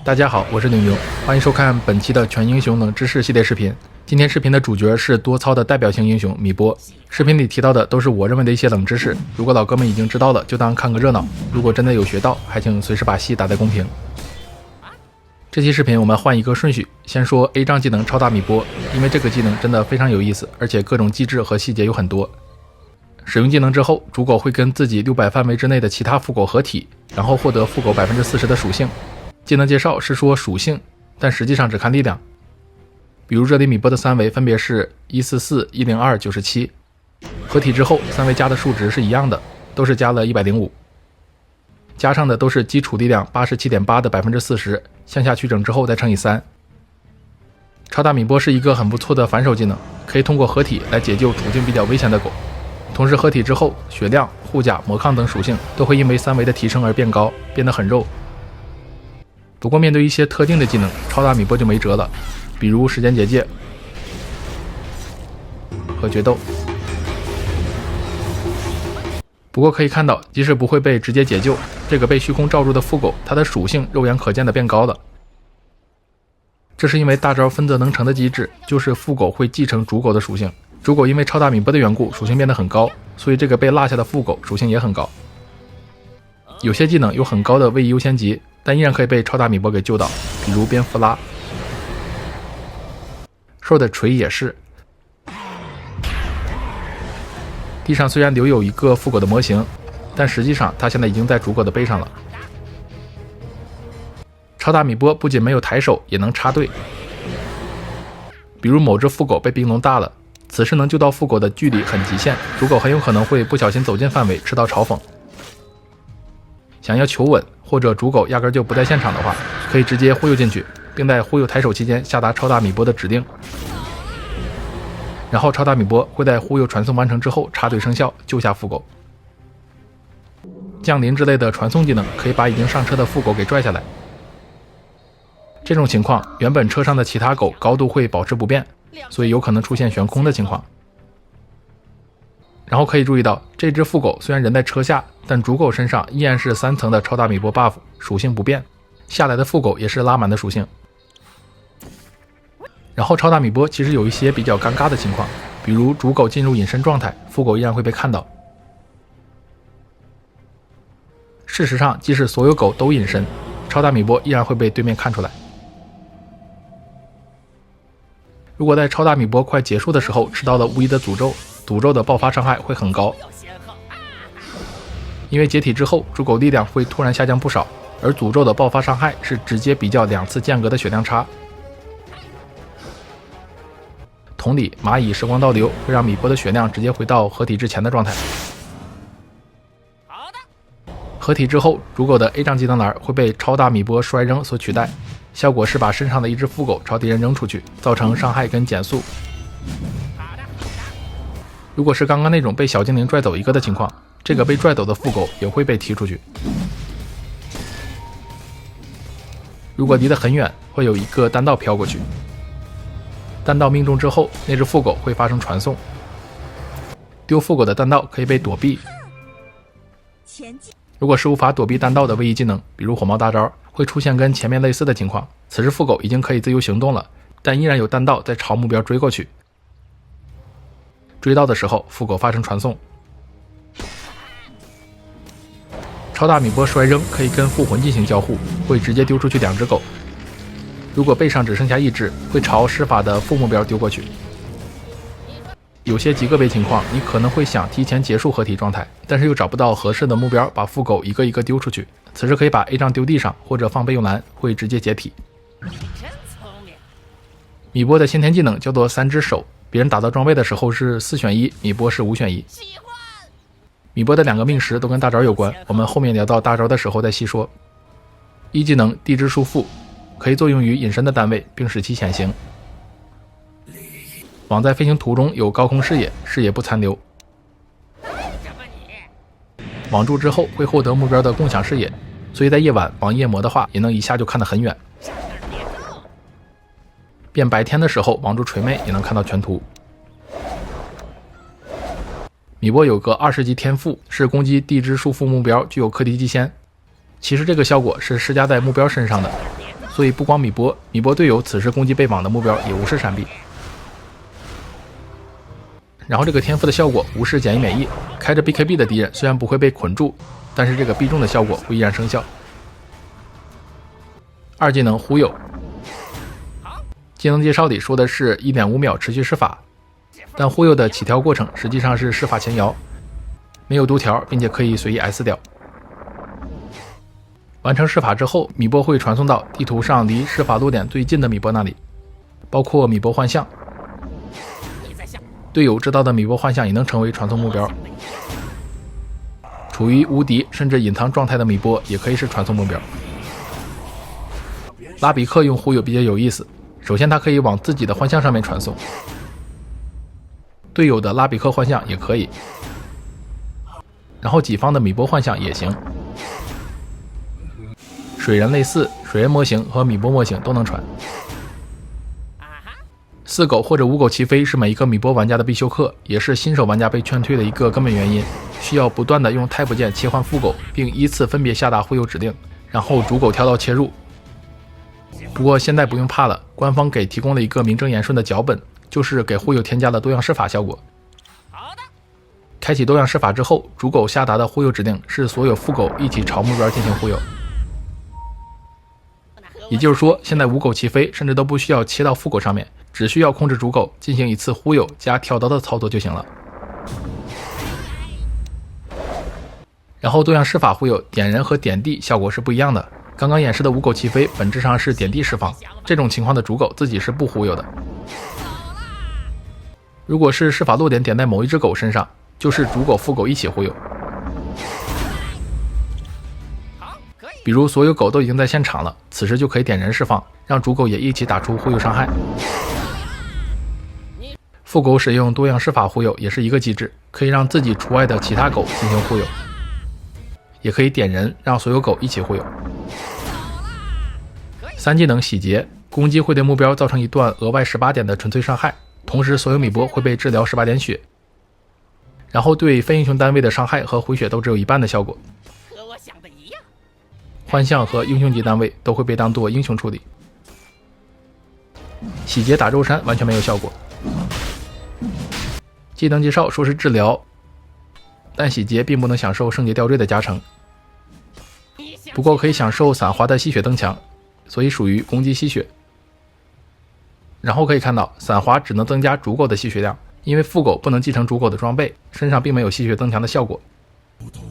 大家好，我是牛牛，欢迎收看本期的全英雄冷知识系列视频。今天视频的主角是多操的代表性英雄米波。视频里提到的都是我认为的一些冷知识，如果老哥们已经知道了，就当看个热闹；如果真的有学到，还请随时把戏打在公屏。这期视频我们换一个顺序，先说 A 杖技能超大米波，因为这个技能真的非常有意思，而且各种机制和细节有很多。使用技能之后，主狗会跟自己600范围之内的其他副狗合体，然后获得副狗 40% 的属性。技能介绍是说属性，但实际上只看力量。比如这里米波的3维分别是144、102、97，合体之后3维加的数值是一样的，都是加了105，加上的都是基础力量 87.8% 的 40%， 向下取整之后再乘以3。超大米波是一个很不错的反手技能，可以通过合体来解救处境比较危险的狗。同时合体之后，血量、护甲、魔抗等属性都会因为3维的提升而变高，变得很肉。不过面对一些特定的技能，超大米波就没辙了，比如时间结界和决斗。不过可以看到，即使不会被直接解救，这个被虚空罩住的副狗，它的属性肉眼可见的变高了。这是因为大招分则能成的机制，就是副狗会继承主狗的属性。主狗因为超大米波的缘故，属性变得很高，所以这个被落下的副狗属性也很高。有些技能有很高的位移优先级，但依然可以被超大米波给救到，比如蝙蝠拉。兽的锤也是。地上虽然留有一个副狗的模型，但实际上它现在已经在主狗的背上了。超大米波不仅没有抬手，也能插队。比如某只副狗被冰龙大了，此时能救到副狗的距离很极限，主狗很有可能会不小心走进范围，吃到嘲讽。想要求稳，或者主狗压根就不在现场的话，可以直接忽悠进去，并在忽悠抬手期间下达超大米波的指令，然后超大米波会在忽悠传送完成之后插队生效，救下副狗。降临之类的传送技能可以把已经上车的副狗给拽下来，这种情况原本车上的其他狗高度会保持不变，所以有可能出现悬空的情况。然后可以注意到，这只副狗虽然人在车下，但主狗身上依然是3层的超大米波 buff， 属性不变，下来的副狗也是拉满的属性。然后超大米波其实有一些比较尴尬的情况，比如主狗进入隐身状态，副狗依然会被看到。事实上，即使所有狗都隐身，超大米波依然会被对面看出来。如果在超大米波快结束的时候吃到了无疑的诅咒，诅咒的爆发伤害会很高，因为解体之后主狗力量会突然下降不少，而诅咒的爆发伤害是直接比较2次间隔的血量差。同理，蚂蚁时光倒流会让米波的血量直接回到合体之前的状态。合体之后，主狗的 A 杖技能栏会被超大米波摔扔所取代，效果是把身上的一只副狗朝敌人扔出去，造成伤害跟减速。如果是刚刚那种被小精灵拽走一个的情况，这个被拽走的副狗也会被踢出去。如果离得很远，会有一个弹道飘过去，弹道命中之后，那只副狗会发生传送。丢副狗的弹道可以被躲避。如果是无法躲避弹道的位移技能，比如火冒大招，会出现跟前面类似的情况，此时副狗已经可以自由行动了，但依然有弹道在朝目标追过去。追到的时候，副狗发生传送。超大米波摔扔可以跟副魂进行交互，会直接丢出去2只狗。如果背上只剩下1只，会朝施法的副目标丢过去。有些极个别情况，你可能会想提前结束合体状态，但是又找不到合适的目标，把副狗一个一个丢出去。此时可以把 A 杖丢地上，或者放备用栏，会直接解体。米波的先天技能叫做3只手，别人打到装备的时候是4选1，米波是5选1。米波的2个命石都跟大招有关，我们后面聊到大招的时候再细说。1技能地之束缚，可以作用于隐身的单位，并使其潜行。网在飞行途中有高空视野，视野不残留。网住之后会获得目标的共享视野，所以在夜晚网夜魔的话，也能一下就看得很远。变白天的时候，网住锤妹也能看到全图。米波有个20级天赋，是攻击地之束缚目标具有克敌极限。其实这个效果是施加在目标身上的，所以不光米波队友此时攻击被绑的目标也无视闪避。然后这个天赋的效果无视减1免1，开着 BKB 的敌人虽然不会被捆住，但是这个必中的效果会依然生效。二技能忽悠，技能介绍里说的是 1.5 秒持续施法，但忽悠的起跳过程实际上是施法前摇，没有读条，并且可以随意 S 掉。完成施法之后，米波会传送到地图上离施法落点最近的米波那里，包括米波幻象。队友知道的米波幻象也能成为传送目标。处于无敌甚至隐藏状态的米波也可以是传送目标。拉比克用忽悠比较有意思，首先他可以往自己的幻象上面传送，队友的拉比克幻象也可以，然后己方的米波幻象也行。水人类似，水人模型和米波模型都能传。4狗或者5狗齐飞是每一个米波玩家的必修课，也是新手玩家被劝退的一个根本原因，需要不断的用 Tab 键切换副狗，并依次分别下达忽悠指令，然后主狗跳到切入。不过现在不用怕了，官方给提供了一个名正言顺的脚本，就是给忽悠添加了多样施法效果。开启多样施法之后，主狗下达的忽悠指令是所有副狗一起朝目标进行忽悠。也就是说，现在5狗齐飞甚至都不需要切到副狗上面，只需要控制主狗进行一次忽悠加跳刀的操作就行了。然后多样施法忽悠点人和点地效果是不一样的。刚刚演示的5狗齐飞本质上是点地释放，这种情况的主狗自己是不忽悠的。如果是施法落点点在某一只狗身上，就是主狗副狗一起忽悠。比如所有狗都已经在现场了，此时就可以点人释放，让主狗也一起打出忽悠伤害。副狗使用多样施法忽悠也是一个机制，可以让自己除外的其他狗进行忽悠，也可以点人让所有狗一起忽悠。3技能洗劫，攻击会对目标造成一段额外18点的纯粹伤害，同时所有米波会被治疗18点血，然后对非英雄单位的伤害和回血都只有一半的效果。和我想的一样，幻象和英雄级单位都会被当作英雄处理。洗劫打肉山完全没有效果。技能介绍说是治疗，但洗劫并不能享受圣洁吊坠的加成，不过可以享受散花的吸血增强，所以属于攻击吸血。然后可以看到散花只能增加主狗的吸血量，因为副狗不能继承主狗的装备，身上并没有吸血增强的效果。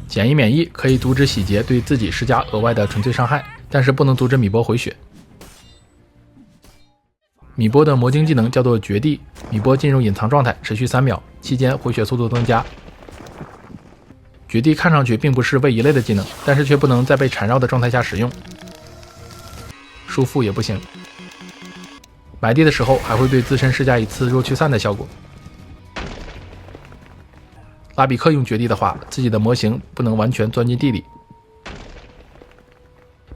减1免1可以阻止洗劫对自己施加额外的纯粹伤害，但是不能阻止米波回血。米波的魔晶技能叫做绝地，米波进入隐藏状态持续3秒，期间回血速度增加。绝地看上去并不是位移类的技能，但是却不能在被缠绕的状态下使用，束缚也不行。埋地的时候还会对自身施加一次弱驱散的效果。拉比克用绝地的话，自己的模型不能完全钻进地里，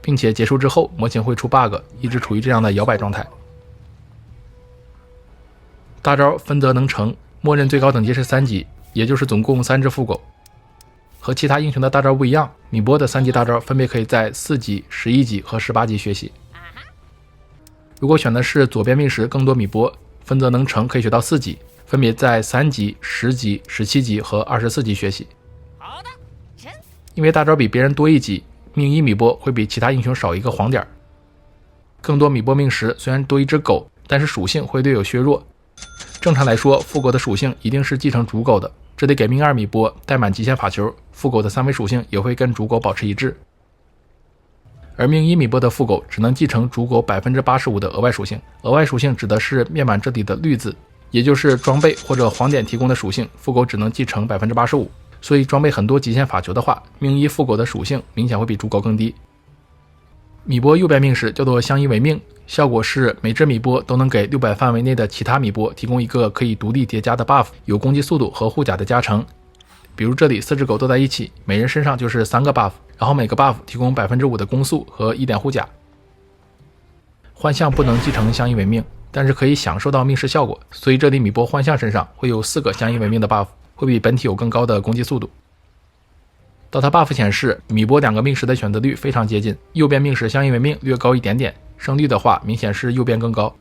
并且结束之后模型会出 bug， 一直处于这样的摇摆状态。大招分则能成，默认最高等级是3级，也就是总共3只副狗。和其他英雄的大招不一样，米波的3级大招分别可以在4级、11级和18级学习。如果选的是左边命时更多米波，分则能成可以学到4级，分别在3级、10级、17级和24级学习。因为大招比别人多1级，命1米波会比其他英雄少一个黄点。更多米波命时虽然多一只狗，但是属性会略有削弱。正常来说，副狗的属性一定是继承主狗的，这得给命2米波带满极限法球，副狗的3维属性也会跟主狗保持一致。而命1米波的副狗只能继承主狗 85% 的额外属性，额外属性指的是面板这里的绿字，也就是装备或者黄点提供的属性，副狗只能继承 85%， 所以装备很多极限法球的话，命1副狗的属性明显会比主狗更低。米波右边命时叫做相依为命，效果是每只米波都能给600范围内的其他米波提供一个可以独立叠加的 buff， 有攻击速度和护甲的加成。比如这里4只狗都在一起，每人身上就是3个 buff， 然后每个 buff 提供 5% 的攻速和1点护甲。幻象不能继承相依为命，但是可以享受到命势效果，所以这里米波幻象身上会有4个相依为命的 buff， 会比本体有更高的攻击速度。到它 buff 显示，米波2个命时的选择率非常接近，右边命时相依为命略高一点点胜率的话明显是右边更高。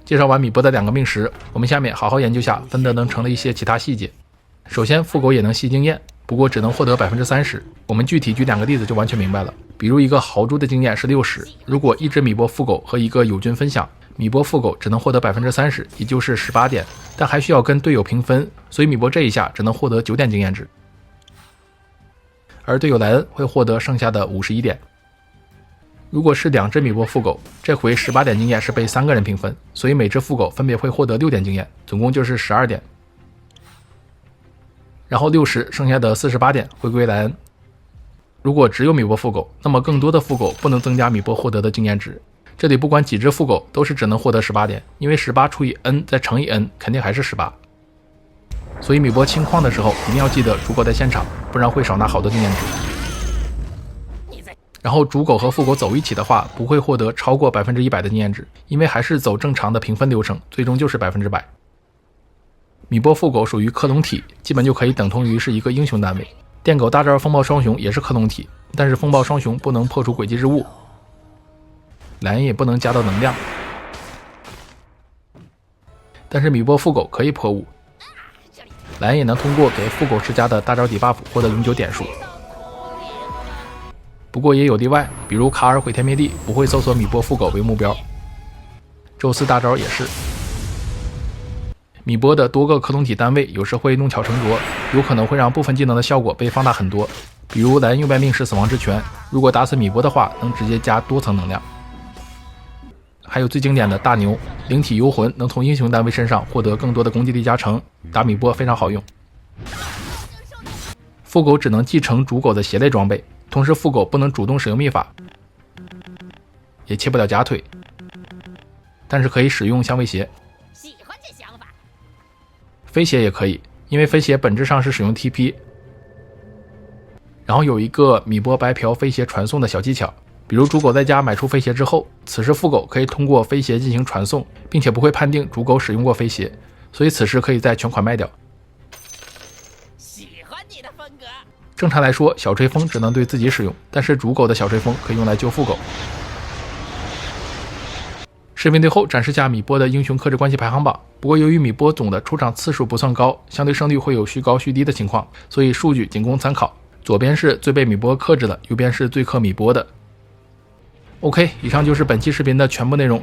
介绍完米波的2个命时，我们下面好好研究下分得能成的一些其他细节。首先，副狗也能吸经验，不过只能获得 30%。我们具体举2个例子就完全明白了。比如一个豪猪的经验是60，如果一只米波副狗和一个友军分享，米波副狗只能获得 30%， 也就是18点，但还需要跟队友平分，所以米波这一下只能获得9点经验值，而队友莱恩会获得剩下的51点。如果是2只米波副狗，这回18点经验是被3个人平分，所以每只副狗分别会获得6点经验，总共就是12点。然后60剩下的48点回归莱恩。如果只有米波副狗，那么更多的副狗不能增加米波获得的经验值。这里不管几只副狗都是只能获得18点，因为18除以 n 再乘以 n 肯定还是18。所以米波清矿的时候一定要记得主狗在现场，不然会少拿好多经验值。然后主狗和副狗走一起的话，不会获得超过 100% 的经验值，因为还是走正常的评分流程，最终就是 100%。米波副狗属于克隆体，基本就可以等同于是一个英雄单位。电狗大招风暴双雄也是克隆体，但是风暴双雄不能破除轨迹之物，莱恩也不能加到能量，但是米波副狗可以破物，莱恩也能通过给副狗施加的大招底 buff 获得永久点数。不过也有例外，比如卡尔毁天灭地不会搜索米波副狗为目标，宙斯大招也是。米波的多个克隆体单位有时会弄巧成拙，有可能会让部分技能的效果被放大很多。比如莱恩右边命是死亡之拳，如果打死米波的话，能直接加多层能量。还有最经典的大牛灵体游魂，能从英雄单位身上获得更多的攻击力加成，打米波非常好用。副狗只能继承主狗的鞋类装备，同时副狗不能主动使用秘法，也切不了假腿，但是可以使用香味鞋。飞鞋也可以，因为飞鞋本质上是使用 TP。 然后有一个米波白嫖飞鞋传送的小技巧，比如主狗在家买出飞鞋之后，此时副狗可以通过飞鞋进行传送，并且不会判定主狗使用过飞鞋，所以此时可以在全款卖掉。喜欢你的风格。正常来说，小吹风只能对自己使用，但是主狗的小吹风可以用来救副狗。视频最后展示下米波的英雄克制关系排行榜，不过由于米波总的出场次数不算高，相对胜率会有虚高虚低的情况，所以数据仅供参考。左边是最被米波克制的，右边是最克米波的。OK， 以上就是本期视频的全部内容。